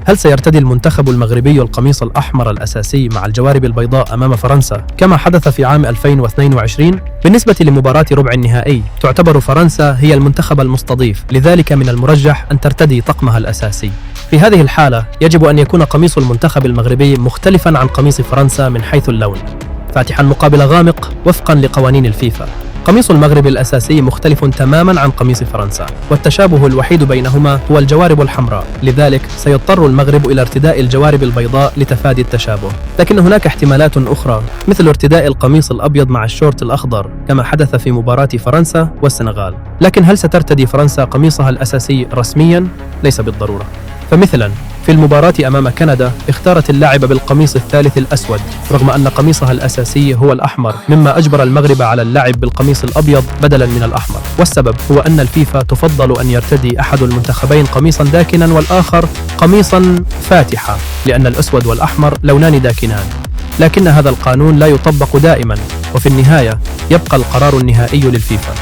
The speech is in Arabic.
هل سيرتدي المنتخب المغربي القميص الأحمر الأساسي مع الجوارب البيضاء أمام فرنسا كما حدث في عام 2022؟ بالنسبة لمباراة ربع النهائي، تعتبر فرنسا هي المنتخب المستضيف، لذلك من المرجح أن ترتدي طقمها الأساسي. في هذه الحالة يجب أن يكون قميص المنتخب المغربي مختلفاً عن قميص فرنسا من حيث اللون، فاتحاً مقابل غامق وفقاً لقوانين الفيفا. قميص المغرب الأساسي مختلف تماماً عن قميص فرنسا، والتشابه الوحيد بينهما هو الجوارب الحمراء، لذلك سيضطر المغرب إلى ارتداء الجوارب البيضاء لتفادي التشابه. لكن هناك احتمالات أخرى، مثل ارتداء القميص الأبيض مع الشورت الأخضر كما حدث في مباراة فرنسا والسنغال. لكن هل سترتدي فرنسا قميصها الأساسي رسمياً؟ ليس بالضرورة. فمثلاً في المباراة أمام كندا اختارت اللاعبة بالقميص الثالث الأسود رغم أن قميصها الأساسي هو الأحمر، مما أجبر المغرب على اللعب بالقميص الأبيض بدلاً من الأحمر. والسبب هو أن الفيفا تفضل أن يرتدي أحد المنتخبين قميصاً داكناً والآخر قميصاً فاتحة، لأن الأسود والأحمر لونان داكنان. لكن هذا القانون لا يطبق دائماً، وفي النهاية يبقى القرار النهائي للفيفا.